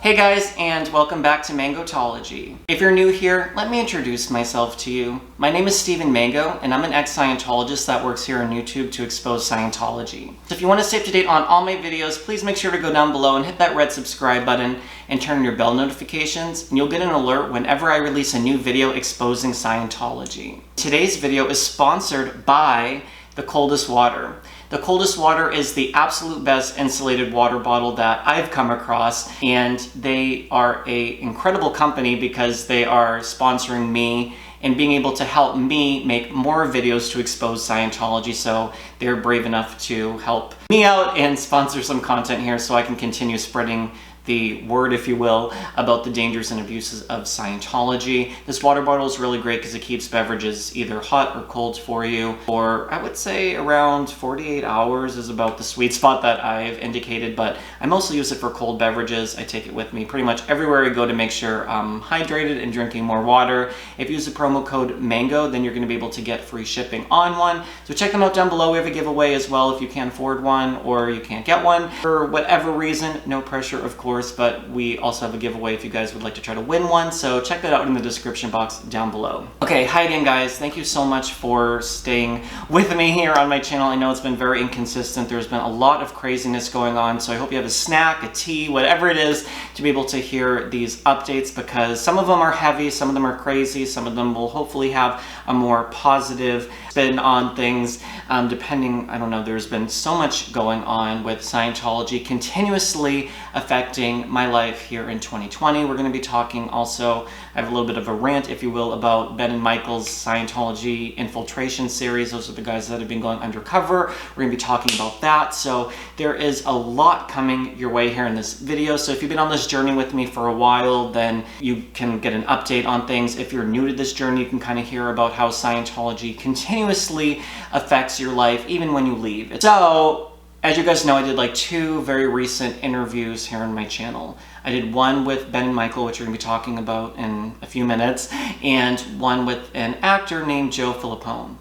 Hey guys, and welcome back to Mangotology. If you're new here, let me introduce myself to you. My name is Steven Mango, and I'm an ex-Scientologist that works here on YouTube to expose Scientology. So if you want to stay up to date on all my videos, please make sure to go down below and hit that red subscribe button and turn on your bell notifications, and you'll get an alert whenever I release a new video exposing Scientology. Today's video is sponsored by the Coldest Water. The Coldest Water is the absolute best insulated water bottle that I've come across, and they are an incredible company because they are sponsoring me and being able to help me make more videos to expose Scientology. So they're brave enough to help me out and sponsor some content here so I can continue spreading the word, if you will, about the dangers and abuses of Scientology. This water bottle is really great because it keeps beverages either hot or cold for you, or I would say around 48 hours is about the sweet spot that I've indicated, but I mostly use it for cold beverages. I take it with me pretty much everywhere I go to make sure I'm hydrated and drinking more water. If you use the promo code MANGO, then you're going to be able to get free shipping on one. So check them out down below. We have a giveaway as well if you can't afford one or you can't get one for whatever reason. No pressure, of course, but we also have a giveaway if you guys would like to try to win one, so check that out in the description box down below. Okay, hi again guys, thank you so much for staying with me here on my channel. I know it's been very inconsistent. There's been a lot of craziness going on, so I hope you have a snack, a tea, whatever it is to be able to hear these updates, because some of them are heavy, some of them are crazy, some of them will hopefully have a more positive spin on things, depending, I don't know, there's been so much going on with Scientology continuously affecting my life here in 2020. We're going to be talking also, I have a little bit of a rant, if you will, about Ben and Michael's Scientology infiltration series. Those are the guys that have been going undercover. We're going to be talking about that. So there is a lot coming your way here in this video. So if you've been on this journey with me for a while, then you can get an update on things. If you're new to this journey, you can kind of hear about how Scientology continuously affects your life, even when you leave. So, as you guys know, I did like 2 very recent interviews here on my channel. I did one with Ben and Michael, which we're going to be talking about in a few minutes, and one with an actor named Joe Filippone.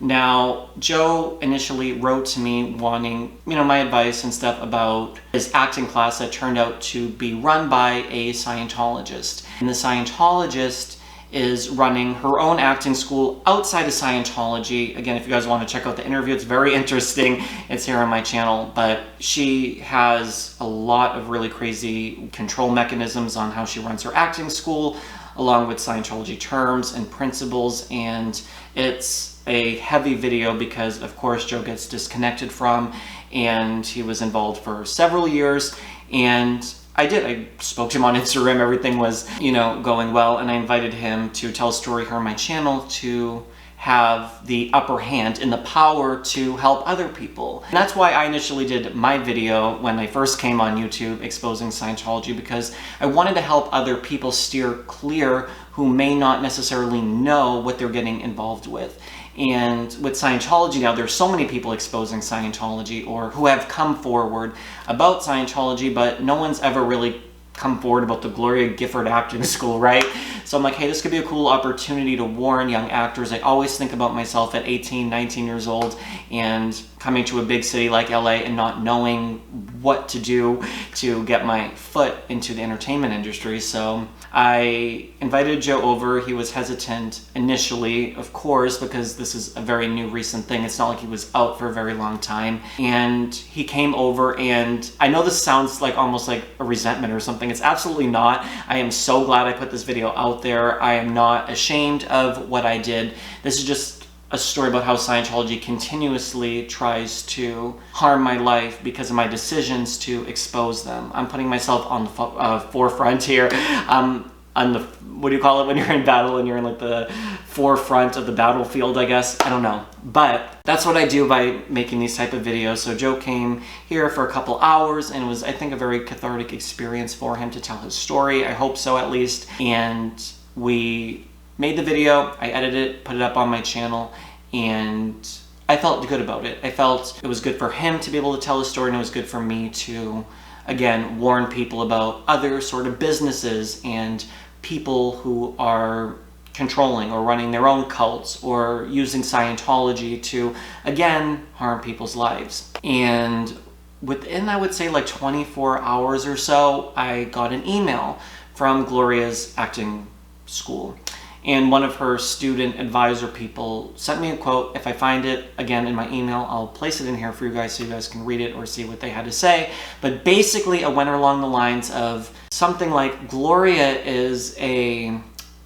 Now, Joe initially wrote to me wanting, my advice and stuff about his acting class that turned out to be run by a Scientologist. And the Scientologist is running her own acting school outside of Scientology. Again, if you guys want to check out the interview, it's very interesting. It's here on my channel, but she has a lot of really crazy control mechanisms on how she runs her acting school, along with Scientology terms and principles, and it's a heavy video because, of course, Joe gets disconnected from, and he was involved for several years, and I spoke to him on Instagram, everything was, going well, and I invited him to tell a story here on my channel to have the upper hand and the power to help other people. And that's why I initially did my video when I first came on YouTube exposing Scientology, because I wanted to help other people steer clear who may not necessarily know what they're getting involved with. And with Scientology now, there's so many people exposing Scientology or who have come forward about Scientology, but no one's ever really come forward about the Gloria Gifford acting school, right? So I'm like, hey, this could be a cool opportunity to warn young actors. I always think about myself at 18, 19 years old and coming to a big city like LA and not knowing what to do to get my foot into the entertainment industry. So I invited Joe over. He was hesitant initially, of course, because this is a very new recent thing. It's not like he was out for a very long time. And he came over, and I know this sounds like almost like a resentment or something. It's absolutely not. I am so glad I put this video out there. I am not ashamed of what I did. This is just a story about how Scientology continuously tries to harm my life because of my decisions to expose them. I'm putting myself on the forefront here. On the, what do you call it when you're in battle and you're in like the forefront of the battlefield, I guess? I don't know. But that's what I do by making these type of videos. So Joe came here for a couple hours, and it was, I think, a very cathartic experience for him to tell his story. I hope so, at least. And we made the video, I edited it, put it up on my channel, and I felt good about it. I felt it was good for him to be able to tell his story, and it was good for me to, again, warn people about other sort of businesses and people who are controlling or running their own cults or using Scientology to, again, harm people's lives. And within, I would say, like 24 hours or so, I got an email from Gloria's acting school. And one of her student advisor people sent me a quote. If I find it again in my email, I'll place it in here for you guys so you guys can read it or see what they had to say. But basically, it went along the lines of something like, Gloria is a,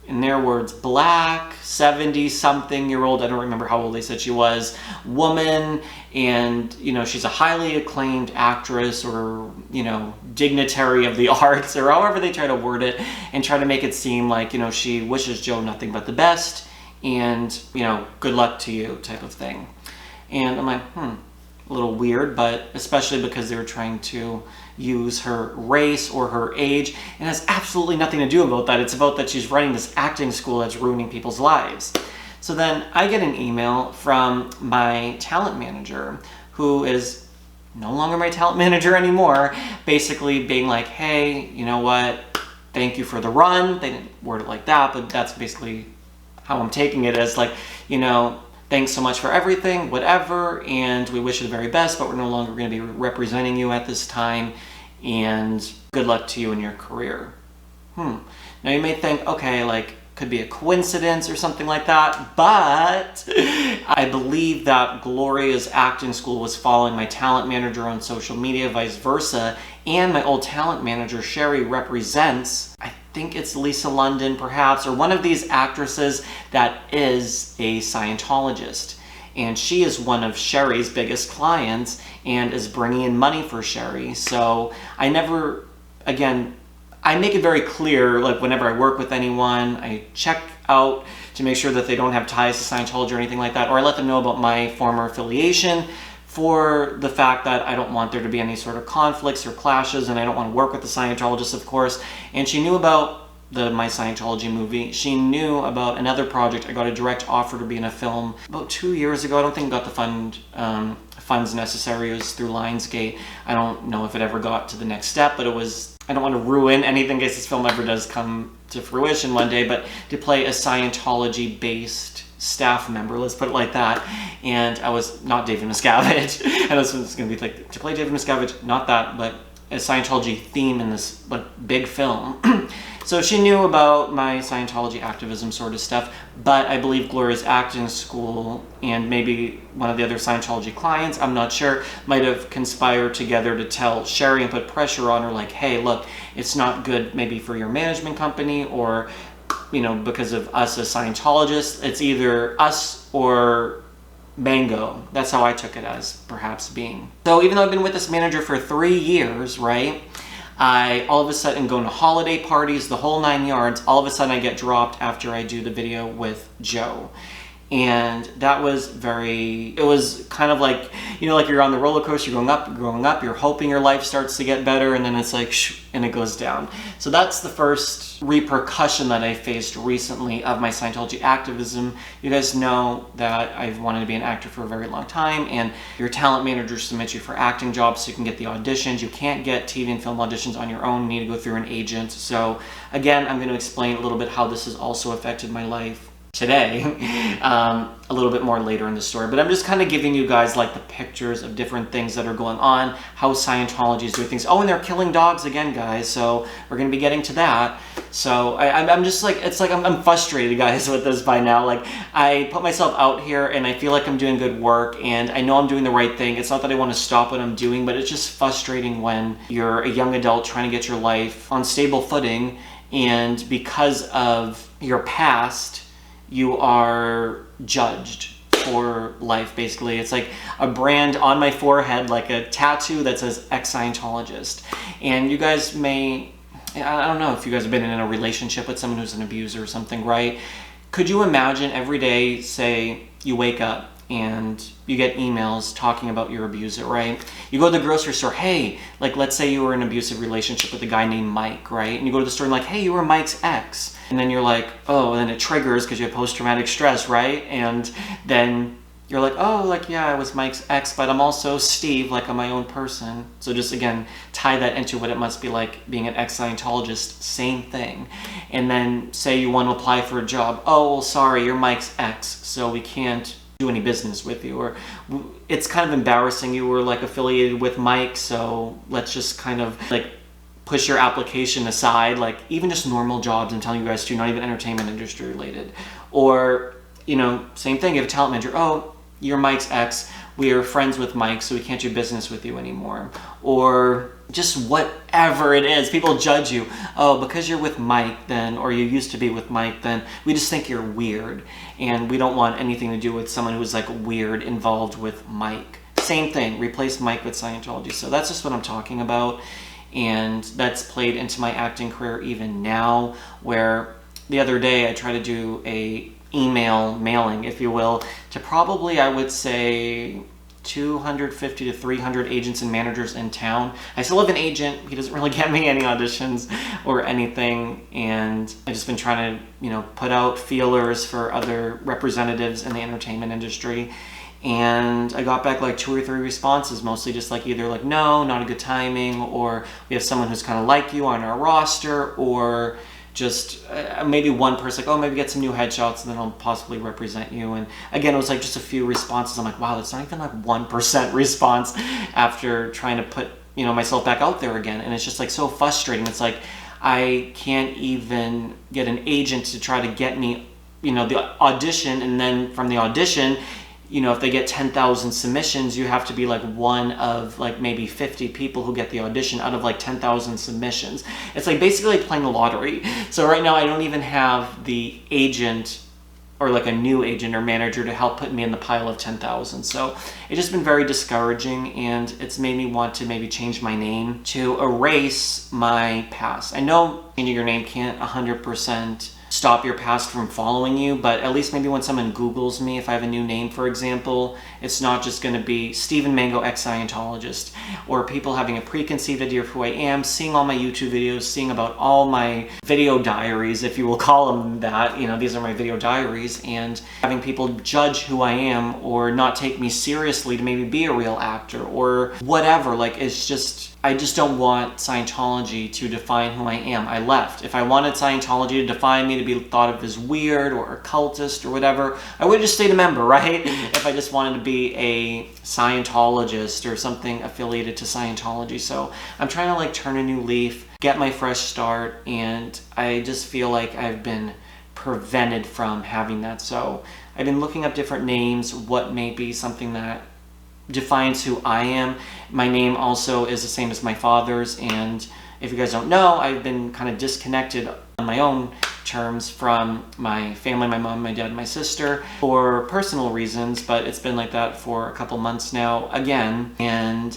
in their words, black 70-something-year-old, I don't remember how old they said she was, woman, and, you know, she's a highly acclaimed actress or, you know, dignitary of the arts, or however they try to word it, and try to make it seem like, you know, she wishes Joe nothing but the best, and, you know, good luck to you type of thing. And I'm like, a little weird, but especially because they were trying to use her race or her age, and it has absolutely nothing to do about that. It's about that she's running this acting school that's ruining people's lives. So then I get an email from my talent manager, who is no longer my talent manager anymore, basically being like, hey, you know what, thank you for the run. They didn't word it like that, but that's basically how I'm taking it, as like, you know, thanks so much for everything, whatever, and we wish you the very best, but we're no longer going to be representing you at this time, and good luck to you in your career. Now you may think, okay, like, could be a coincidence or something like that, but I believe that Gloria's acting school was following my talent manager on social media, vice versa, and my old talent manager, Sherry, represents, I think it's Lisa London perhaps, or one of these actresses that is a Scientologist. And she is one of Sherry's biggest clients and is bringing in money for Sherry. So I never, again, I make it very clear, like whenever I work with anyone, I check out to make sure that they don't have ties to Scientology or anything like that, or I let them know about my former affiliation, for the fact that I don't want there to be any sort of conflicts or clashes, and I don't want to work with the Scientologists, of course. And she knew about My Scientology movie. She knew about another project. I got a direct offer to be in a film about 2 years ago. I don't think I got the funds necessary. It was through Lionsgate. I don't know if it ever got to the next step, but it was, I don't want to ruin anything in case this film ever does come to fruition one day, but to play a Scientology-based staff member, let's put it like that. And I was not David Miscavige. And this was going to be like, to play David Miscavige, not that, but a Scientology theme in this like big film. So she knew about my Scientology activism sort of stuff, but I believe Gloria's acting school and maybe one of the other Scientology clients, I'm not sure, might have conspired together to tell Sherry and put pressure on her like, hey, look, it's not good maybe for your management company, or, you know, because of us as Scientologists, it's either us or Mango. That's how I took it as perhaps being. So even though I've been with this manager for 3 years, right, I all of a sudden go to holiday parties, the whole 9 yards. All of a sudden I get dropped after I do the video with Joe. And that was it was kind of like, you know, like you're on the roller coaster, you're going up, you're hoping your life starts to get better, and then it's like, shh, and it goes down. So that's the first repercussion that I faced recently of my Scientology activism. You guys know that I've wanted to be an actor for a very long time, and your talent manager submits you for acting jobs so you can get the auditions. You can't get TV and film auditions on your own, you need to go through an agent. So again, I'm going to explain a little bit how this has also affected my life today, a little bit more later in the story, but I'm just kind of giving you guys like the pictures of different things that are going on, how Scientology is doing things. Oh, and they're killing dogs again, guys, so we're going to be getting to that. So I'm just like, it's like I'm frustrated, guys, with this by now. Like, I put myself out here and I feel like I'm doing good work and I know I'm doing the right thing. It's not that I want to stop what I'm doing, but it's just frustrating when you're a young adult trying to get your life on stable footing, and because of your past, you are judged for life, basically. It's like a brand on my forehead, like a tattoo that says ex-Scientologist. And you guys may, I don't know if you guys have been in a relationship with someone who's an abuser or something, right? Could you imagine every day, say, you wake up and you get emails talking about your abuser, right? You go to the grocery store, hey, like let's say you were in an abusive relationship with a guy named Mike, right? And you go to the store and like, hey, you were Mike's ex. And then you're like, oh, and then it triggers because you have post-traumatic stress, right? And then you're like, oh, like, yeah, I was Mike's ex, but I'm also Steve, like I'm my own person. So just, again, tie that into what it must be like being an ex-Scientologist, same thing. And then say you want to apply for a job. Oh, well, sorry, you're Mike's ex, so we can't do any business with you. Or it's kind of embarrassing. You were like affiliated with Mike, so let's just kind of like push your application aside, like even just normal jobs I'm telling you guys to, not even entertainment industry related. Or, you know, same thing, you have a talent manager, oh, you're Mike's ex, we are friends with Mike, so we can't do business with you anymore. Or just whatever it is, people judge you. Oh, because you're with Mike then, or you used to be with Mike then, we just think you're weird. And we don't want anything to do with someone who's like weird involved with Mike. Same thing, replace Mike with Scientology. So that's just what I'm talking about. And that's played into my acting career even now, where the other day I tried to do a mailing, if you will, to probably, I would say, 250 to 300 agents and managers in town. I still have an agent. He doesn't really get me any auditions or anything, and I've just been trying to, you know, put out feelers for other representatives in the entertainment industry. And I got back like 2 or 3 responses, mostly just like either like, no, not a good timing, or we have someone who's kind of like you on our roster, or just maybe one person like, oh, maybe get some new headshots and then I'll possibly represent you. And again, it was like just a few responses. I'm like, wow, that's not even like 1% response after trying to put, you know, myself back out there again. And it's just like so frustrating. It's like I can't even get an agent to try to get me, you know, the audition, and then from the audition, you know, if they get 10,000 submissions, you have to be like one of like maybe 50 people who get the audition out of like 10,000 submissions. It's like basically like playing the lottery. So right now I don't even have the agent or like a new agent or manager to help put me in the pile of 10,000. So it's just been very discouraging, and it's made me want to maybe change my name to erase my past. I know changing your name can't 100% stop your past from following you, but at least maybe when someone Googles me, if I have a new name, for example, it's not just going to be Steven Mango ex-Scientologist, or people having a preconceived idea of who I am, seeing all my YouTube videos, seeing about all my video diaries, if you will call them that, you know, these are my video diaries, and having people judge who I am or not take me seriously to maybe be a real actor or whatever. Like, it's just, I just don't want Scientology to define who I am. I left. If I wanted Scientology to define me, to be thought of as weird or occultist or whatever, I would have just stayed a member, right? If I just wanted to be a Scientologist or something affiliated to Scientology. So I'm trying to like turn a new leaf, get my fresh start, and I just feel like I've been prevented from having that. So I've been looking up different names, what may be something that defines who I am. My name also is the same as my father's, and if you guys don't know, I've been kind of disconnected on my own terms from my family, my mom, my dad, my sister, for personal reasons, but it's been like that for a couple months now again. And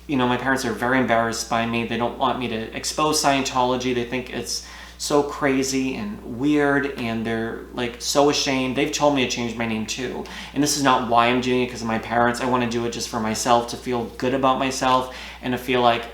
you know, my parents are very embarrassed by me. They don't want me to expose Scientology. They think it's so crazy and weird, and they're like so ashamed. They've told me to change my name too, and this is not why I'm doing it because of my parents. I want to do it just for myself, to feel good about myself and to feel like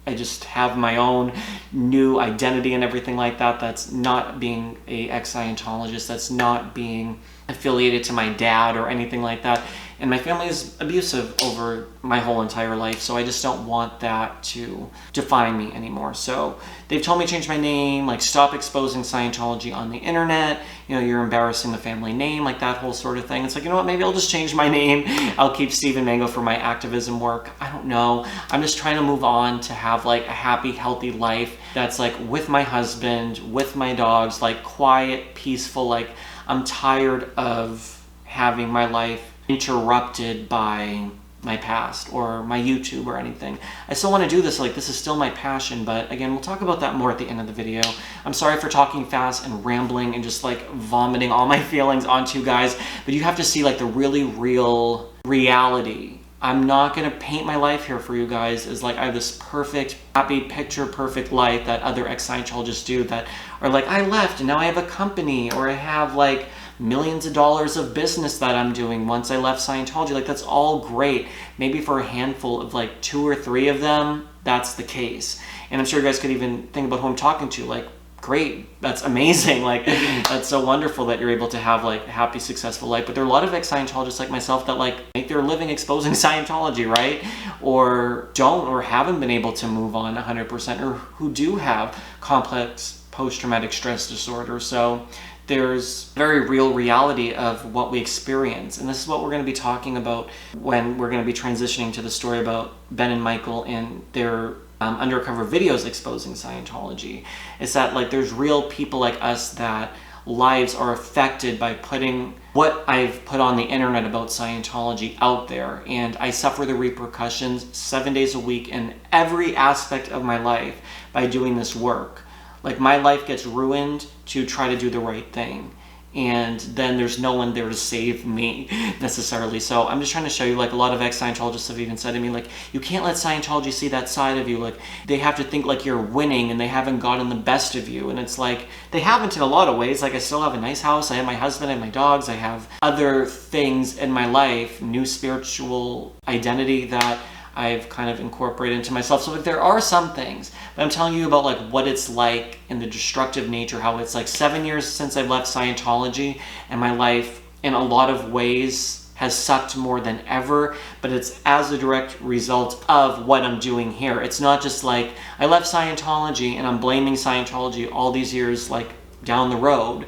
I just have my own new identity and everything like that. That's not being a ex-Scientologist, that's not being affiliated to my dad or anything like that. And my family is abusive over my whole entire life, so I just don't want that to define me anymore. So they've told me to change my name, like stop exposing Scientology on the internet, you know, you're embarrassing the family name, like that whole sort of thing. It's like, you know what, maybe I'll just change my name. I'll keep Steven Mango for my activism work. I don't know. I'm just trying to move on to have like a happy, healthy life that's like with my husband, with my dogs, like quiet, peaceful. Like, I'm tired of having my life interrupted by my past or my YouTube or anything. I still want to do this, like this is still my passion, but again, we'll talk about that more at the end of the video. I'm sorry for talking fast and rambling and just like vomiting all my feelings onto you guys, but you have to see like the really real reality. I'm not going to paint my life here for you guys as like I have this perfect, happy, picture perfect life that other ex-Scientologists do, that are like, I left and now I have a company, or I have like millions of dollars of business that I'm doing once I left Scientology. Like, that's all great. Maybe for a handful of like 2 or 3 of them, that's the case. And I'm sure you guys could even think about who I'm talking to. Like, great, that's amazing. Like, that's so wonderful that you're able to have like a happy, successful life. But there are a lot of ex-Scientologists like myself that like make their living exposing Scientology, right? Or don't, or haven't been able to move on 100%, or who do have complex post-traumatic stress disorder. So there's a very real reality of what we experience. And this is what we're going to be talking about when we're going to be transitioning to the story about Ben and Michael and their undercover videos exposing Scientology. It's that like there's real people like us that lives are affected by putting what I've put on the internet about Scientology out there, and I suffer the repercussions 7 days a week in every aspect of my life by doing this work. Like my life gets ruined to try to do the right thing, and then there's no one there to save me necessarily. So I'm just trying to show you, like a lot of ex-Scientologists have even said to me, like, you can't let Scientology see that side of you. Like they have to think like you're winning and they haven't gotten the best of you. And it's like, they haven't in a lot of ways. Like I still have a nice house, I have my husband, I have my dogs, I have other things in my life, new spiritual identity that I've kind of incorporated into myself. So like there are some things, but I'm telling you about like what it's like in the destructive nature, how it's like 7 years since I've left Scientology and my life in a lot of ways has sucked more than ever, but it's as a direct result of what I'm doing here. It's not just like I left Scientology and I'm blaming Scientology all these years like down the road,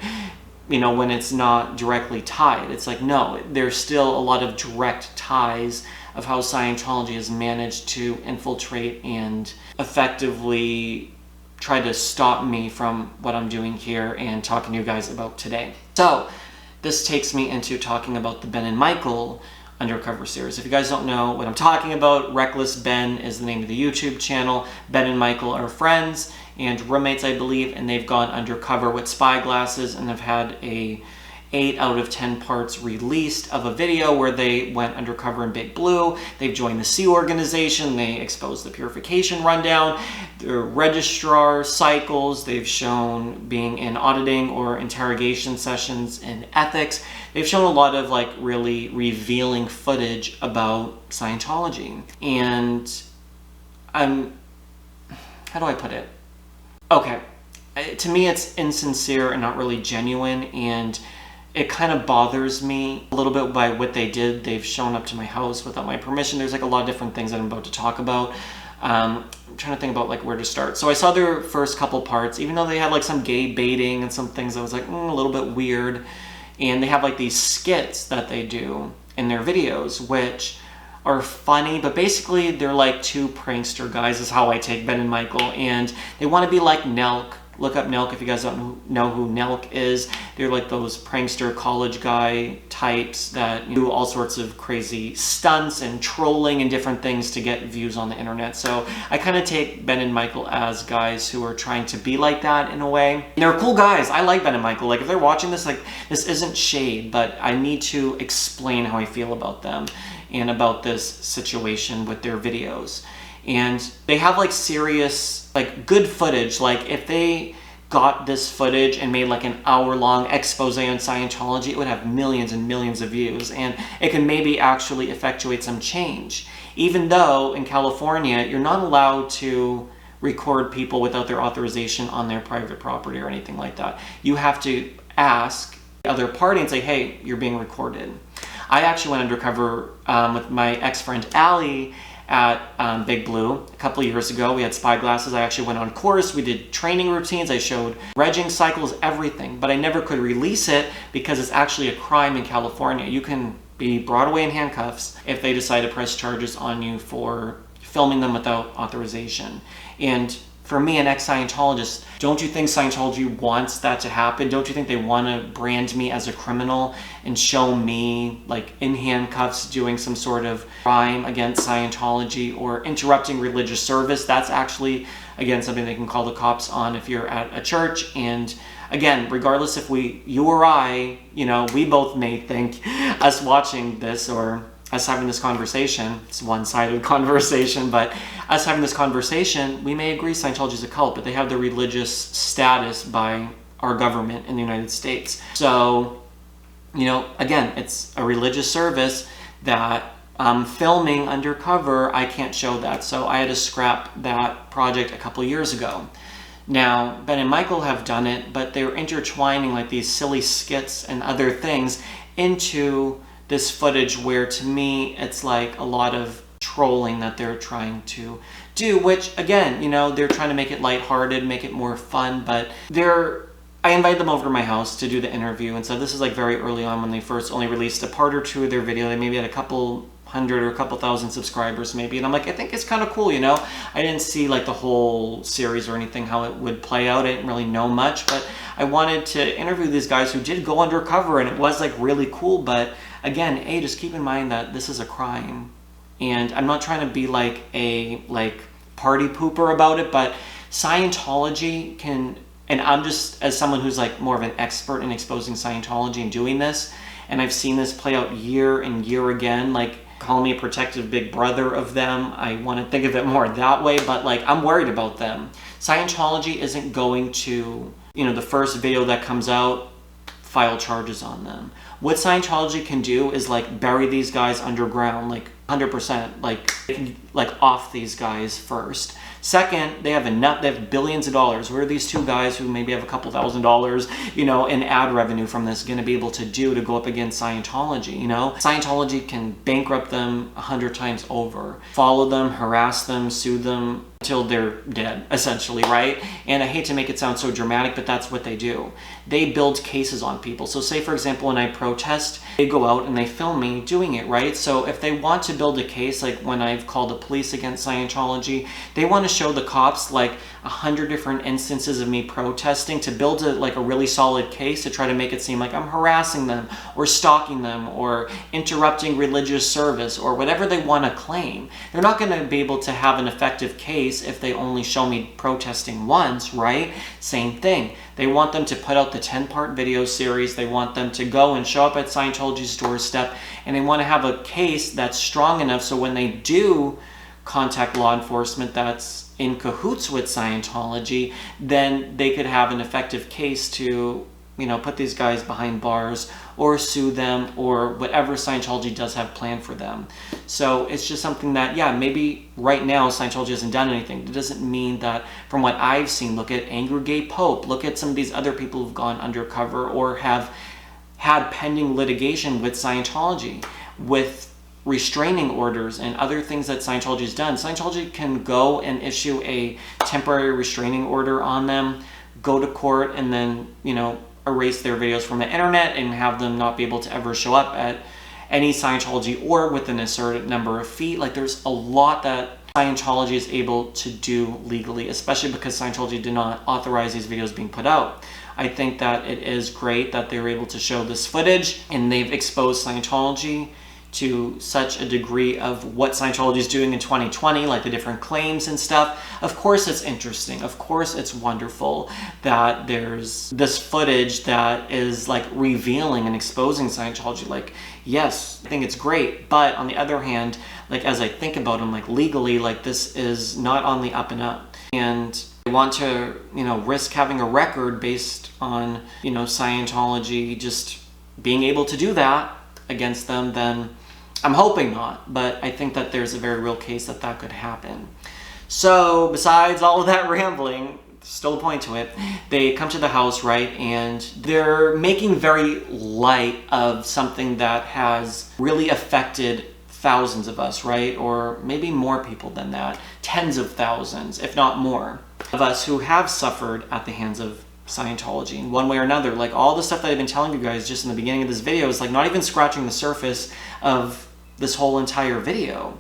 you know, when it's not directly tied. It's like, no, there's still a lot of direct ties of how Scientology has managed to infiltrate and effectively try to stop me from what I'm doing here and talking to you guys about today. So this takes me into talking about the Ben and Michael undercover series. If you guys don't know what I'm talking about, Reckless Ben is the name of the YouTube channel. Ben and Michael are friends and roommates, I believe, and they've gone undercover with spyglasses and have had a 8 out of 10 parts released of a video where they went undercover in Big Blue. They've joined the Sea Organization. They exposed the purification rundown, their registrar cycles. They've shown being in auditing or interrogation sessions in ethics. They've shown a lot of like really revealing footage about Scientology. And how do I put it? Okay, to me it's insincere and not really genuine, and it kind of bothers me a little bit by what they did. They've shown up to my house without my permission. There's like a lot of different things that I'm about to talk about. I'm trying to think about like where to start. So I saw their first couple parts, even though they had like some gay baiting and some things that was like a little bit weird. And they have like these skits that they do in their videos, which are funny, but basically they're like two prankster guys is how I take Ben and Michael, and they want to be like Nelk. Look up Nelk if you guys don't know who Nelk is. They're like those prankster college guy types that do all sorts of crazy stunts and trolling and different things to get views on the internet. So I kind of take Ben and Michael as guys who are trying to be like that in a way. And they're cool guys. I like Ben and Michael. Like if they're watching this, like this isn't shade, but I need to explain how I feel about them and about this situation with their videos. And they have like serious, like good footage. Like if they got this footage and made like an hour-long expose on Scientology, it would have millions and millions of views, and it can maybe actually effectuate some change. Even though in California, you're not allowed to record people without their authorization on their private property or anything like that. You have to ask the other party and say, hey, you're being recorded. I actually went undercover with my ex-friend Allie at Big Blue a couple of years ago. We had spyglasses. I actually went on course. We did training routines. I showed regging cycles, everything. But I never could release it because it's actually a crime in California. You can be brought away in handcuffs if they decide to press charges on you for filming them without authorization. And for me, an ex-Scientologist, don't you think Scientology wants that to happen? Don't you think they want to brand me as a criminal and show me like in handcuffs doing some sort of crime against Scientology or interrupting religious service? That's actually, again, something they can call the cops on if you're at a church. And again, regardless if you or I, you know, we both may think us watching this or us having this conversation, it's a one-sided conversation, but us having this conversation, we may agree Scientology is a cult, but they have the religious status by our government in the United States. So, you know, again, it's a religious service that filming undercover, I can't show that. So I had to scrap that project a couple years ago. Now, Ben and Michael have done it, but they're intertwining like these silly skits and other things into this footage where, to me, it's like a lot of trolling that they're trying to do, which, again, you know, they're trying to make it lighthearted, make it more fun, but I invited them over to my house to do the interview, and so this is like very early on when they first only released a part or two of their video. They maybe had a couple hundred or a couple thousand subscribers maybe, and I'm like, I think it's kind of cool, you know. I didn't see like the whole series or anything, how it would play out. I didn't really know much, but I wanted to interview these guys who did go undercover, and it was like really cool. But again, just keep in mind that this is a crime, and I'm not trying to be like a party pooper about it, but Scientology can, and I'm just, as someone who's like more of an expert in exposing Scientology and doing this, and I've seen this play out year and year again, like call me a protective big brother of them. I want to think of it more that way, but like I'm worried about them. Scientology isn't going to, you know, the first video that comes out, file charges on them. What Scientology can do is like bury these guys underground, like 100%, like off these guys first. Second, they have billions of dollars. What are these two guys who maybe have a couple $1,000s, you know, in ad revenue from this going to be able to do to go up against Scientology, you know? Scientology can bankrupt them 100 times over. Follow them, harass them, sue them until they're dead, essentially, right? And I hate to make it sound so dramatic, but that's what they do. They build cases on people. So say, for example, when I protest, they go out and they film me doing it, right? So if they want to build a case, like when I've called the police against Scientology, they want to show the cops like 100 different instances of me protesting to build a really solid case to try to make it seem like I'm harassing them or stalking them or interrupting religious service or whatever they want to claim. They're not going to be able to have an effective case if they only show me protesting once, right? Same thing. They want them to put out the 10-part video series. They want them to go and show up at Scientology's doorstep, and they want to have a case that's strong enough so when they do contact law enforcement that's in cahoots with Scientology, then they could have an effective case to, you know, put these guys behind bars or sue them or whatever Scientology does have planned for them. So it's just something that, yeah, maybe right now Scientology hasn't done anything. It doesn't mean that, from what I've seen, look at Angry Gay Pope, look at some of these other people who've gone undercover or have had pending litigation with Scientology, with restraining orders and other things that Scientology has done. Scientology can go and issue a temporary restraining order on them, go to court, and then, you know, erase their videos from the internet and have them not be able to ever show up at any Scientology or within a certain number of feet. Like, there's a lot that Scientology is able to do legally, especially because Scientology did not authorize these videos being put out. I think that it is great that they were able to show this footage, and they've exposed Scientology to such a degree of what Scientology is doing in 2020, like the different claims and stuff. Of course it's interesting. Of course it's wonderful that there's this footage that is like revealing and exposing Scientology. Like, yes, I think it's great. But on the other hand, like as I think about them, like legally, like this is not on the up and up. And I want to, you know, risk having a record based on, you know, Scientology just being able to do that against them, then I'm hoping not, but I think that there's a very real case that that could happen. So besides all of that rambling, still a point to it, they come to the house, right, and they're making very light of something that has really affected thousands of us, right, or maybe more people than that, tens of thousands, if not more, of us who have suffered at the hands of Scientology in one way or another. Like, all the stuff that I've been telling you guys just in the beginning of this video is like not even scratching the surface of this whole entire video.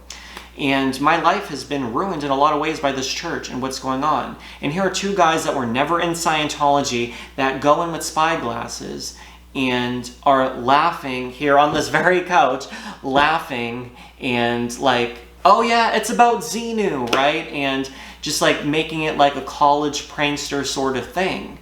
And my life has been ruined in a lot of ways by this church and what's going on. And here are two guys that were never in Scientology that go in with spy glasses and are laughing here on this very couch, laughing and like, oh yeah, it's about Xenu, right? And just like making it like a college prankster sort of thing.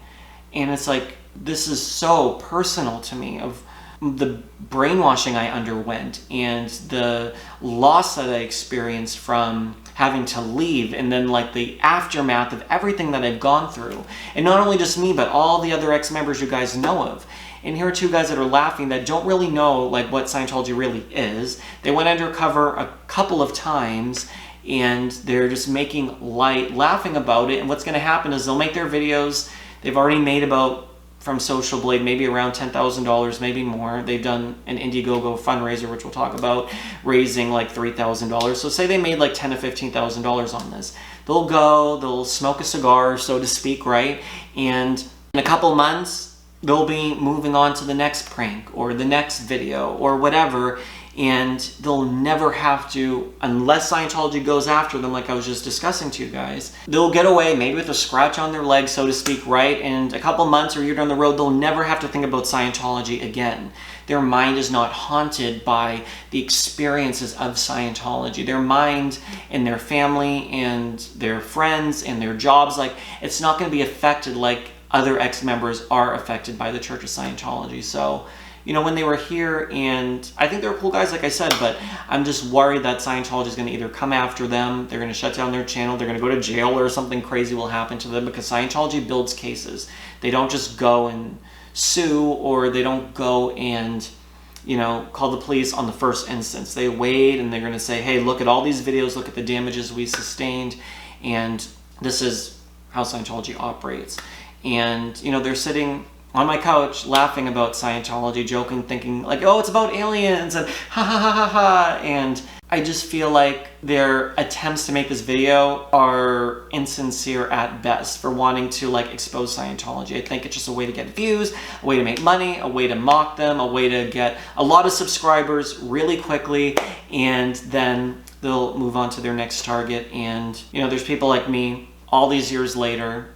And it's like, this is so personal to me, of the brainwashing I underwent and the loss that I experienced from having to leave, and then like the aftermath of everything that I've gone through. And not only just me, but all the other ex-members you guys know of. And here are two guys that are laughing that don't really know like what Scientology really is. They went undercover a couple of times, and they're just making light, laughing about it. And what's going to happen is they'll make their videos. They've already made about, from Social Blade, maybe around $10,000, maybe more. They've done an Indiegogo fundraiser, which we'll talk about, raising like $3,000. So say they made like $10,000 to $15,000 on this. They'll go, they'll smoke a cigar, so to speak, right? And In a couple months, they'll be moving on to the next prank or the next video or whatever, and they'll never have to, unless Scientology goes after them like I was just discussing to you guys, they'll get away maybe with a scratch on their leg, so to speak, right? And a couple months or a year down the road, they'll never have to think about Scientology again. Their mind is not haunted by the experiences of Scientology. Their mind and their family and their friends and their jobs, like, it's not going to be affected like other ex-members are affected by the Church of Scientology. So, you know, when they were here, and I think they were cool guys, like I said, but I'm just worried that Scientology is going to either come after them, they're going to shut down their channel, they're going to go to jail, or something crazy will happen to them, because Scientology builds cases. They don't just go and sue, or they don't go and, you know, call the police on the first instance. They wait, and they're going to say, hey, look at all these videos, look at the damages we sustained, and this is how Scientology operates. And, you know, they're sitting on my couch laughing about Scientology, joking, thinking like, oh, it's about aliens, and ha ha ha ha ha. And I just feel like their attempts to make this video are insincere at best for wanting to like expose Scientology. I think it's just a way to get views, a way to make money, a way to mock them, a way to get a lot of subscribers really quickly, and then they'll move on to their next target. And, you know, there's people like me all these years later,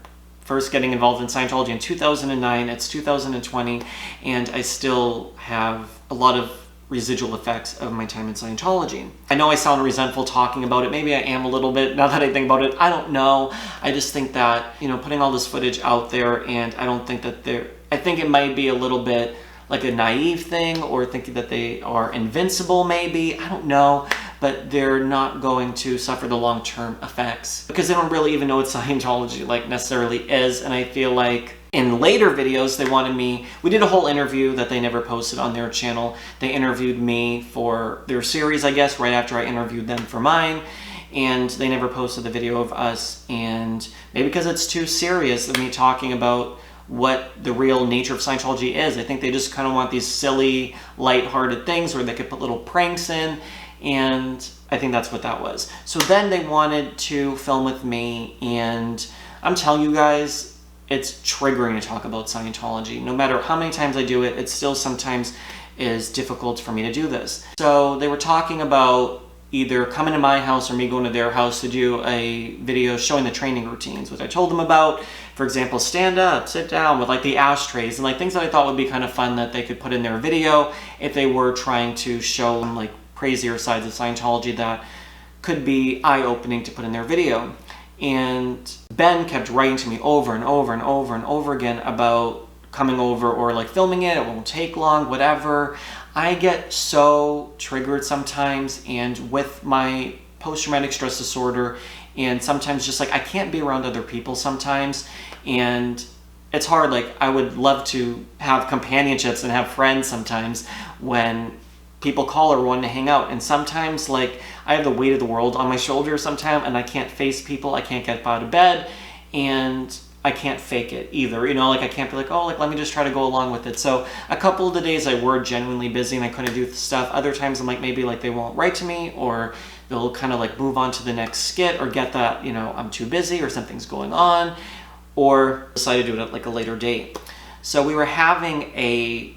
first getting involved in Scientology in 2009, it's 2020, and I still have a lot of residual effects of my time in Scientology. I know I sound resentful talking about it. Maybe I am a little bit, now that I think about it. I don't know. I just think that, you know, putting all this footage out there, and I don't think that I think it might be a little bit like a naive thing, or thinking that they are invincible maybe. I don't know. But they're not going to suffer the long-term effects because they don't really even know what Scientology like necessarily is. And I feel like in later videos they wanted me, we did a whole interview that they never posted on their channel. They interviewed me for their series, I guess, right after I interviewed them for mine, and they never posted the video of us. And maybe because it's too serious of me talking about what the real nature of Scientology is. I think they just kind of want these silly, lighthearted things where they could put little pranks in. And I think that's what that was. So then they wanted to film with me, and I'm telling you guys, it's triggering to talk about Scientology. No matter how many times I do it, it still sometimes is difficult for me to do this. So they were talking about either coming to my house or me going to their house to do a video showing the training routines, which I told them about. For example, stand up, sit down, with like the ashtrays and like things that I thought would be kind of fun that they could put in their video if they were trying to show them like crazier sides of Scientology that could be eye-opening to put in their video. And Ben kept writing to me over and over and over and over again about coming over or like filming it. It won't take long, whatever. I get so triggered sometimes, and with my post-traumatic stress disorder, and sometimes just like I can't be around other people sometimes, and it's hard. Like I would love to have companionships and have friends sometimes when people call or want to hang out, and sometimes like I have the weight of the world on my shoulders sometimes, and I can't face people, I can't get out of bed, and I can't fake it either, you know, like I can't be like, oh, like let me just try to go along with it. So a couple of the days I were genuinely busy and I couldn't do stuff. Other times I'm like, maybe like they won't write to me, or they'll kind of like move on to the next skit, or get that, you know, I'm too busy or something's going on, or decide to do it at like a later date. So we were having a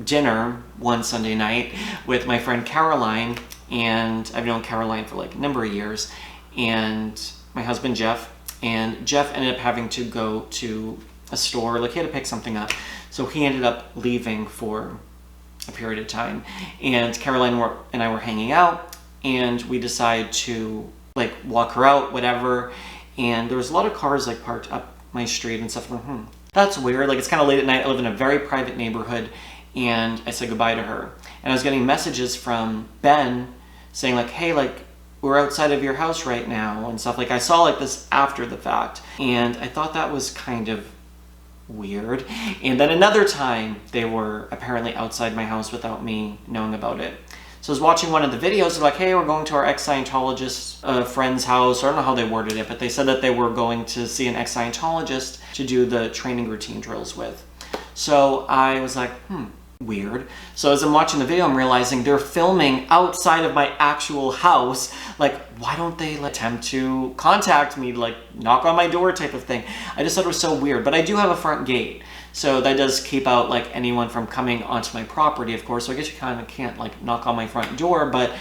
dinner one Sunday night with my friend Caroline, and I've known Caroline for like a number of years, and my husband Jeff, and Jeff ended up having to go to a store, like he had to pick something up, so he ended up leaving for a period of time, and Caroline and I were hanging out, and we decided to like walk her out, whatever, and there was a lot of cars like parked up my street and stuff. I'm like, that's weird, like it's kind of late at night, I live in a very private neighborhood. And I said goodbye to her. And I was getting messages from Ben saying like, hey, like we're outside of your house right now and stuff. Like I saw like this after the fact. And I thought that was kind of weird. And then another time they were apparently outside my house without me knowing about it. So I was watching one of the videos, they're like, hey, we're going to our ex-Scientologist friend's house. Or I don't know how they worded it, but they said that they were going to see an ex-Scientologist to do the training routine drills with. So I was like, weird. So as I'm watching the video, I'm realizing they're filming outside of my actual house. Like, why don't they attempt to contact me, like knock on my door type of thing? I just thought it was so weird. But I do have a front gate, so that does keep out like anyone from coming onto my property, of course. So I guess you kind of can't like knock on my front door, but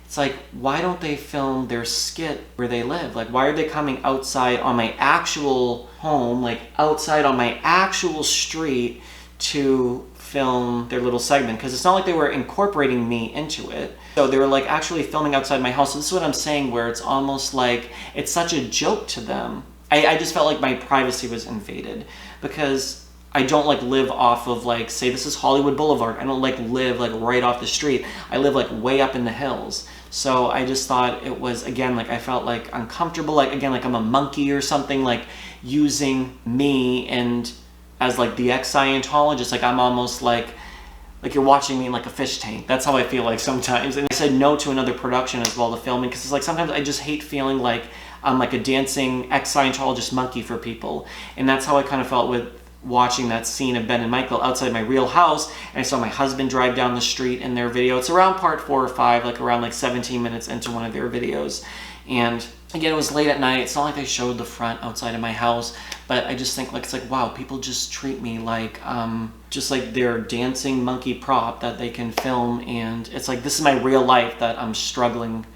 it's like, why don't they film their skit where they live? Like, why are they coming outside on my actual home, like outside on my actual street to film their little segment? Because it's not like they were incorporating me into it. So they were like actually filming outside my house. So this is what I'm saying, where it's almost like it's such a joke to them. I just felt like my privacy was invaded, because I don't like live off of like, say this is Hollywood Boulevard. I don't like live like right off the street. I live like way up in the hills. So I just thought it was, again, like I felt like uncomfortable, like again, like I'm a monkey or something, like using me and as like the ex-Scientologist, like I'm almost like you're watching me in like a fish tank. That's how I feel like sometimes. And I said no to another production as well to filming, because it's like sometimes I just hate feeling like I'm like a dancing ex-Scientologist monkey for people. And that's how I kind of felt with watching that scene of Ben and Michael outside my real house. And I saw my husband drive down the street in their video. It's around part 4 or 5, like around like 17 minutes into one of their videos. And again, it was late at night. It's not like they showed the front outside of my house, but I just think like, it's like, wow, people just treat me like just like their dancing monkey prop that they can film. And it's like, this is my real life that I'm struggling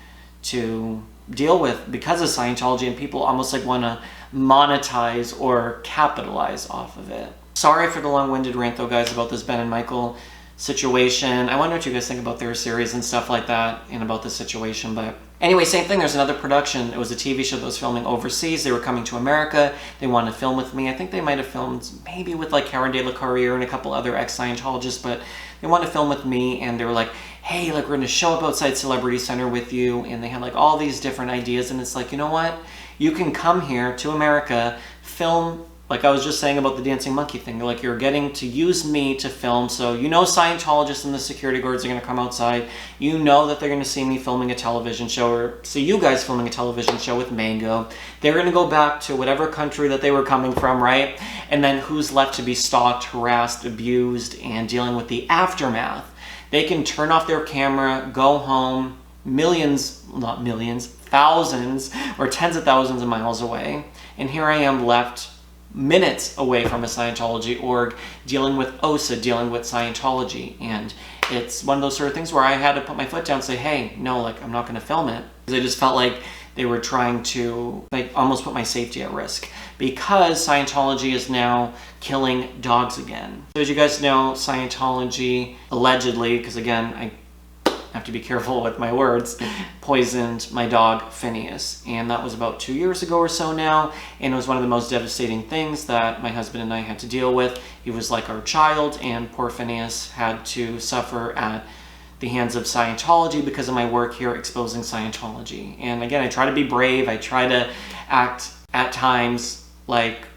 to deal with because of Scientology, and people almost like want to monetize or capitalize off of it. Sorry for the long-winded rant though, guys, about this Ben and Michael situation. I wonder what you guys think about their series and stuff like that, and about the situation. But anyway, same thing. There's another production. It was a TV show that was filming overseas. They were coming to America. They wanted to film with me. I think they might have filmed maybe with like Karen De La Carriere and a couple other ex-Scientologists, but they wanted to film with me, and they were like, hey, like we're going to show up outside Celebrity Center with you. And they had like all these different ideas. And it's like, you know what? You can come here to America, film, like I was just saying about the dancing monkey thing. Like, you're getting to use me to film. So you know Scientologists and the security guards are going to come outside. You know that they're going to see me filming a television show, or see you guys filming a television show with Mango. They're going to go back to whatever country that they were coming from, right? And then who's left to be stalked, harassed, abused, and dealing with the aftermath? They can turn off their camera, go home, millions, not millions, thousands or tens of thousands of miles away. And here I am left minutes away from a Scientology org, dealing with OSA, dealing with Scientology. And it's one of those sort of things where I had to put my foot down and say, hey, no, like I'm not going to film it. Because I just felt like they were trying to like almost put my safety at risk, because Scientology is now killing dogs again. So as you guys know, Scientology allegedly, because again, I have to be careful with my words, poisoned my dog Phineas. And that was about 2 years ago or so now. And it was one of the most devastating things that my husband and I had to deal with. He was like our child, and poor Phineas had to suffer at the hands of Scientology because of my work here exposing Scientology. And again, I try to be brave. I try to act at times like,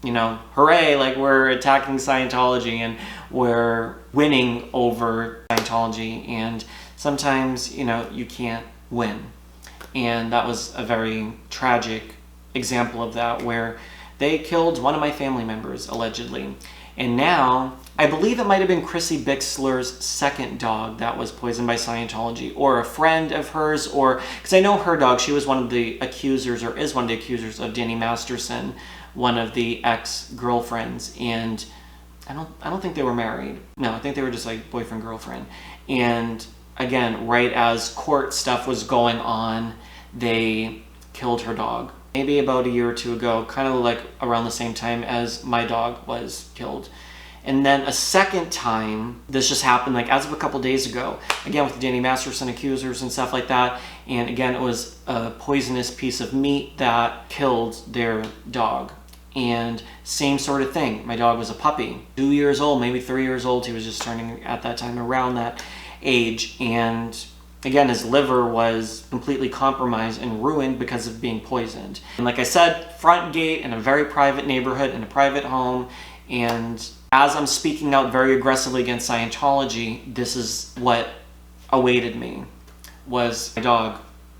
you know, hooray, like we're attacking Scientology and we're winning over Scientology. And sometimes, you know, you can't win. And that was a very tragic example of that, where they killed one of my family members, allegedly. And now, I believe it might have been Chrissy Bixler's second dog that was poisoned by Scientology, or a friend of hers, or, because I know her dog, she was one of the accusers, or is one of the accusers of Danny Masterson, one of the ex-girlfriends. And I don't think they were married. No, I think they were just like boyfriend, girlfriend. And again, right as court stuff was going on, they killed her dog. Maybe about a year or two ago, kind of like around the same time as my dog was killed. And then a second time, this just happened like as of a couple days ago, again with the Danny Masterson accusers and stuff like that. And again, it was a poisonous piece of meat that killed their dog. And same sort of thing. My dog was a puppy, 2 years old, maybe 3 years old. He was just turning at that time around that age. And again, his liver was completely compromised and ruined because of being poisoned. And like I said, front gate in a very private neighborhood, in a private home. And as I'm speaking out very aggressively against Scientology, this is what awaited me, was my dog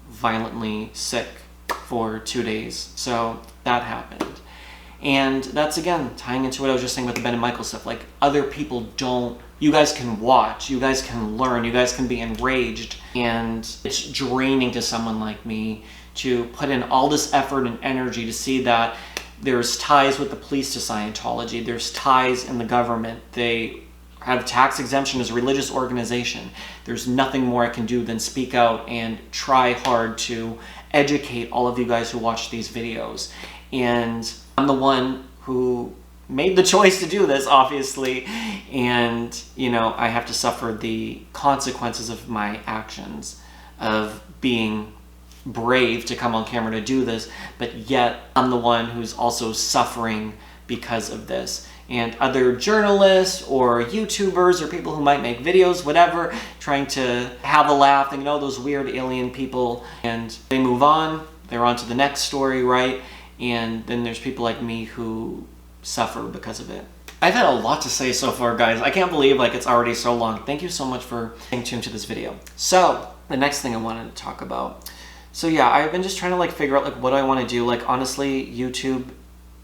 violently sick for 2 days. So that happened. And that's, again, tying into what I was just saying with the Ben and Michael stuff. Like, other people don't you guys can watch, you guys can learn, you guys can be enraged, and it's draining to someone like me to put in all this effort and energy to see that there's ties with the police to Scientology, there's ties in the government, they have tax exemption as a religious organization. There's nothing more I can do than speak out and try hard to educate all of you guys who watch these videos. And I'm the one who made the choice to do this, obviously, and you know, I have to suffer the consequences of my actions, of being brave to come on camera to do this, but yet I'm the one who's also suffering because of this. And other journalists or YouTubers or people who might make videos, whatever, trying to have a laugh, and you know, those weird alien people, and they move on, they're on to the next story, right? And then there's people like me who suffer because of it. I've had a lot to say so far, guys. I can't believe like it's already so long. Thank you so much for staying tuned to this video. So the next thing I wanted to talk about. So yeah, I've been just trying to like figure out like what do I want to do. Like honestly, YouTube,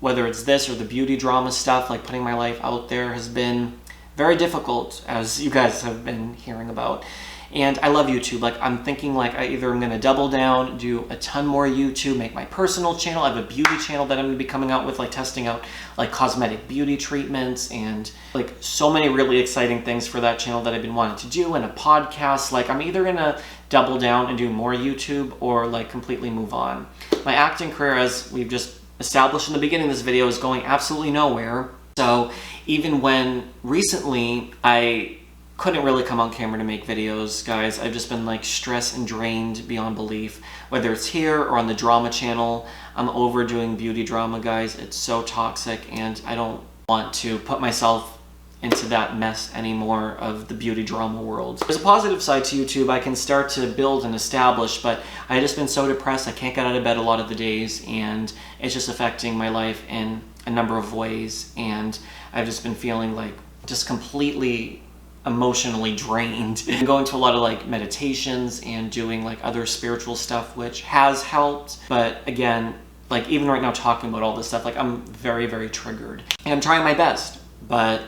whether it's this or the beauty drama stuff, like putting my life out there has been very difficult, as you guys have been hearing about. And I love YouTube. Like I'm thinking like I either am going to double down, do a ton more YouTube, make my personal channel. I have a beauty channel that I'm going to be coming out with, like testing out like cosmetic beauty treatments and like so many really exciting things for that channel that I've been wanting to do, and a podcast. Like I'm either going to double down and do more YouTube or like completely move on. My acting career, as we've just established in the beginning of this video, is going absolutely nowhere. So even when recently I couldn't really come on camera to make videos, guys, I've just been like stressed and drained beyond belief. Whether it's here or on the drama channel, I'm overdoing beauty drama, guys. It's so toxic, and I don't want to put myself into that mess anymore of the beauty drama world. There's a positive side to YouTube. I can start to build and establish, but I've just been so depressed. I can't get out of bed a lot of the days, and it's just affecting my life in a number of ways. And I've just been feeling like just completely emotionally drained. I'm going to a lot of like meditations and doing like other spiritual stuff, which has helped. But again, like even right now talking about all this stuff, like I'm very, very triggered. And I'm trying my best, but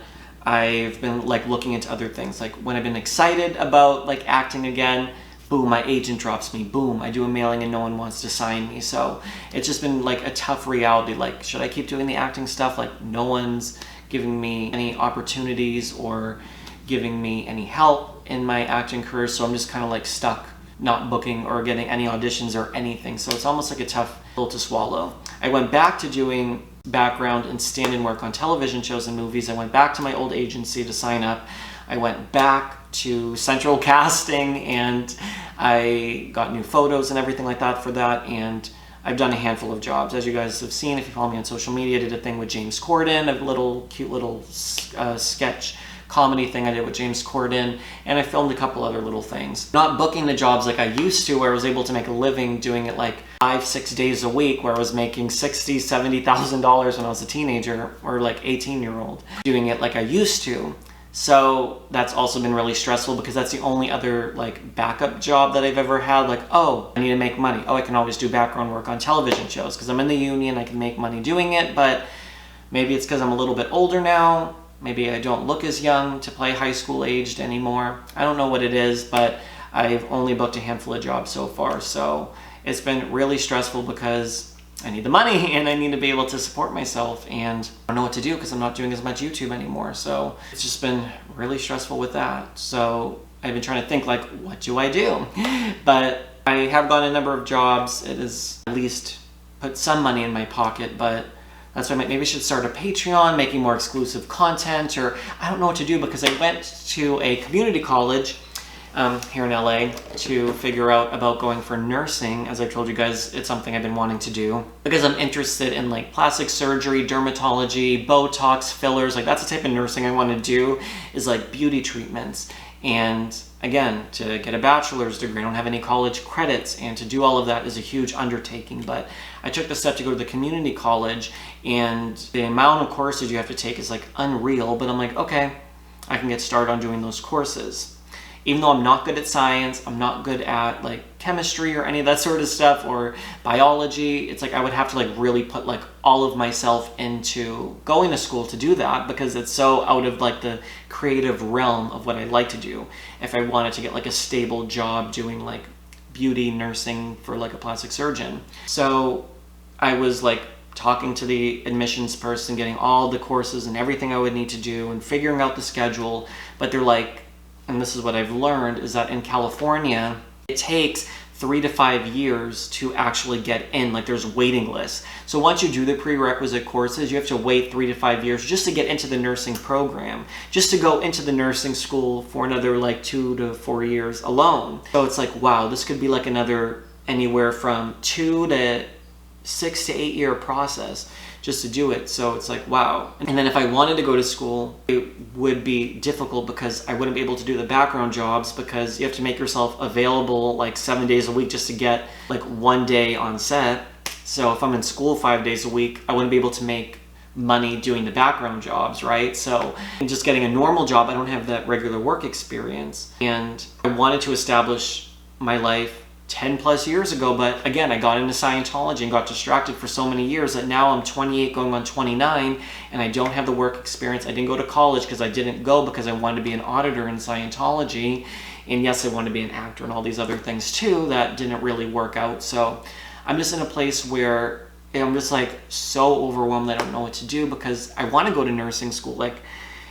I've been like looking into other things. Like when I've been excited about like acting again, boom, my agent drops me, boom, I do a mailing and no one wants to sign me. So it's just been like a tough reality. Like, should I keep doing the acting stuff? Like no one's giving me any opportunities or giving me any help in my acting career. So I'm just kind of like stuck, not booking or getting any auditions or anything. So it's almost like a tough pill to swallow. I went back to doing background and stand-in work on television shows and movies. I went back to my old agency to sign up. I went back to Central Casting and I got new photos and everything like that for that. And I've done a handful of jobs. As you guys have seen, if you follow me on social media, I did a thing with James Corden, a little cute little sketch comedy thing I did with James Corden, and I filmed a couple other little things. Not booking the jobs like I used to, where I was able to make a living doing it like 5-6 days a week, where I was making $60,000-$70,000 when I was a teenager, or like 18-year-old, doing it like I used to. So that's also been really stressful, because that's the only other like backup job that I've ever had. Like, oh, I need to make money. Oh, I can always do background work on television shows because I'm in the union, I can make money doing it, but maybe it's because I'm a little bit older now. Maybe I don't look as young to play high school aged anymore. I don't know what it is, but I've only booked a handful of jobs so far. So it's been really stressful because I need the money and I need to be able to support myself, and I don't know what to do because I'm not doing as much YouTube anymore. So it's just been really stressful with that. So I've been trying to think like, what do I do? But I have gotten a number of jobs. It has at least put some money in my pocket, but that's why maybe I should start a Patreon, making more exclusive content, or I don't know what to do, because I went to a community college here in LA to figure out about going for nursing. As I've told you guys, it's something I've been wanting to do because I'm interested in like plastic surgery, dermatology, Botox, fillers. Like that's the type of nursing I want to do, is like beauty treatments. And again, to get a bachelor's degree, I don't have any college credits, and to do all of that is a huge undertaking. But I took the step to go to the community college, and the amount of courses you have to take is like unreal. But I'm like, okay, I can get started on doing those courses. Even though I'm not good at science, I'm not good at like chemistry or any of that sort of stuff, or biology, it's like I would have to like really put like all of myself into going to school to do that, because it's so out of like the creative realm of what I like to do. If I wanted to get like a stable job doing like beauty nursing for like a plastic surgeon. So I was like talking to the admissions person, getting all the courses and everything I would need to do and figuring out the schedule. But they're like, and this is what I've learned, is that in California, it takes 3 to 5 years to actually get in. Like there's waiting lists. So once you do the prerequisite courses, you have to wait 3 to 5 years just to get into the nursing program, just to go into the nursing school for another like 2 to 4 years alone. So it's like, wow, this could be like another anywhere from 2 to 6 to 8 year process just to do it. So it's like, wow. And then if I wanted to go to school, it would be difficult because I wouldn't be able to do the background jobs, because you have to make yourself available like 7 days a week just to get like 1 day on set. So if I'm in school 5 days a week, I wouldn't be able to make money doing the background jobs, right? So just getting a normal job, I don't have that regular work experience. And I wanted to establish my life 10 plus years ago, but again, I got into Scientology and got distracted for so many years that now I'm 28 going on 29 and I don't have the work experience. I didn't go to college because I didn't go because I wanted to be an auditor in Scientology. And yes, I wanted to be an actor and all these other things too that didn't really work out. So I'm just in a place where I'm just like so overwhelmed that I don't know what to do, because I want to go to nursing school. Like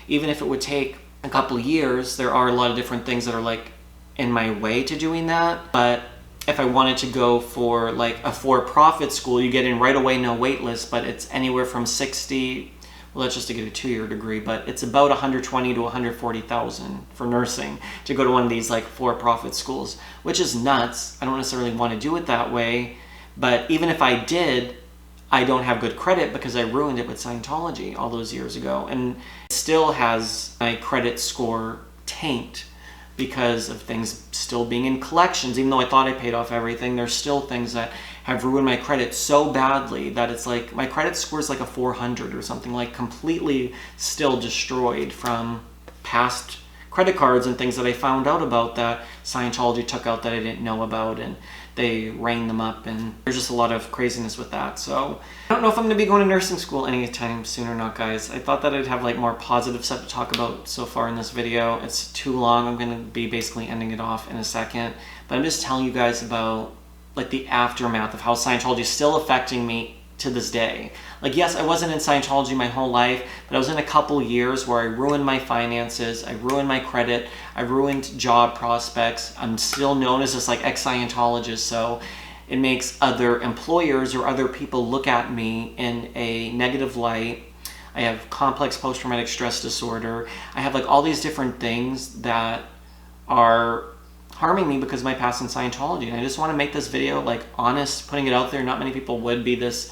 even if it would take a couple years, there are a lot of different things that are like in my way to doing that. But if I wanted to go for like a for-profit school, you get in right away, no wait list, but it's anywhere from 60, well, that's just to get a 2-year degree, but it's about 120 to 140,000 for nursing to go to one of these like for-profit schools, which is nuts. I don't necessarily want to do it that way, but even if I did, I don't have good credit because I ruined it with Scientology all those years ago, and it still has my credit score tanked because of things still being in collections. Even though I thought I paid off everything, there's still things that have ruined my credit so badly that it's like my credit score is like a 400 or something, like completely still destroyed from past credit cards and things that I found out about that Scientology took out that I didn't know about, and they rang them up, and there's just a lot of craziness with that. So I don't know if I'm going to be going to nursing school anytime soon or not, guys. I thought that I'd have like more positive stuff to talk about so far in this video. It's too long. I'm going to be basically ending it off in a second, but I'm just telling you guys about like the aftermath of how Scientology is still affecting me to this day. Like, yes, I wasn't in Scientology my whole life, but I was in a couple years where I ruined my finances, I ruined my credit, I ruined job prospects. I'm still known as this like ex-Scientologist, so it makes other employers or other people look at me in a negative light. I have complex post-traumatic stress disorder. I have like all these different things that are harming me because of my past in Scientology. And I just want to make this video like honest, putting it out there. Not many people would be this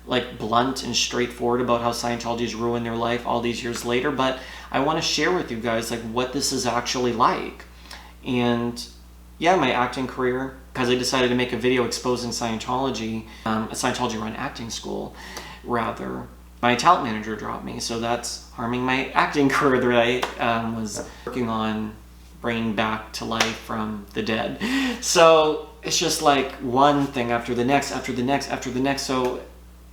like blunt and straightforward about how Scientology has ruined their life all these years later, but I want to share with you guys like what this is actually like. And yeah, my acting career, because I decided to make a video exposing Scientology, a Scientology run acting school rather, my talent manager dropped me, so that's harming my acting career that I was working on bringing back to life from the dead. So it's just like one thing after the next, after the next, after the next. So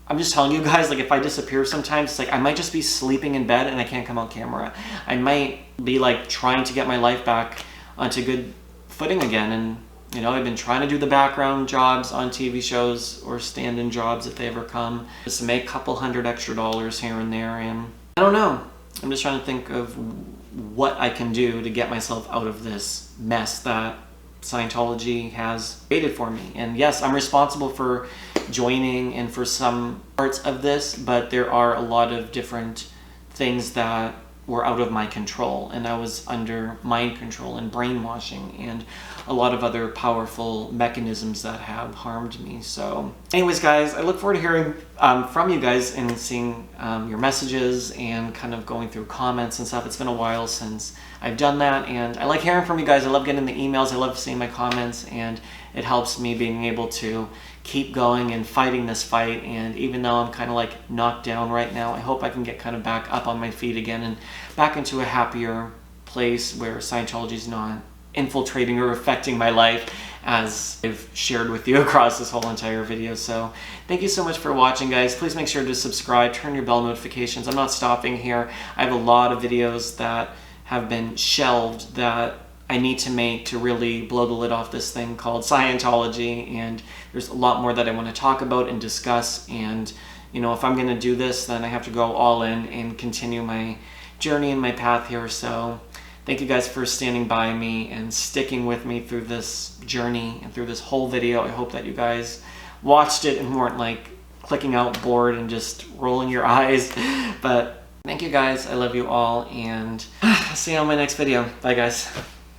I'm just telling you guys, like if I disappear sometimes, it's like I might just be sleeping in bed and I can't come on camera. I might be like trying to get my life back onto good footing again. And you know, I've been trying to do the background jobs on TV shows or stand-in jobs if they ever come, just to make a couple $100 extra here and there. And I don't know. I'm just trying to think of what I can do to get myself out of this mess that Scientology has created for me. And yes, I'm responsible for joining and for some parts of this, but there are a lot of different things that were out of my control, and I was under mind control and brainwashing and a lot of other powerful mechanisms that have harmed me. So anyways, guys, I look forward to hearing from you guys and seeing your messages and kind of going through comments and stuff. It's been a while since I've done that, and I like hearing from you guys. I love getting the emails, I love seeing my comments, and it helps me being able to keep going and fighting this fight. And even though I'm kind of like knocked down right now, I hope I can get kind of back up on my feet again and back into a happier place where Scientology is not infiltrating or affecting my life, as I've shared with you across this whole entire video. So thank you so much for watching, guys. Please make sure to subscribe, turn your bell notifications. I'm not stopping here. I have a lot of videos that have been shelved that I need to make to really blow the lid off this thing called Scientology, and there's a lot more that I want to talk about and discuss. And you know, if I'm going to do this, then I have to go all in and continue my journey and my path here. So thank you guys for standing by me and sticking with me through this journey and through this whole video. I hope that you guys watched it and weren't like clicking out bored and just rolling your eyes. But thank you guys. I love you all, and I'll see you on my next video. Bye, guys.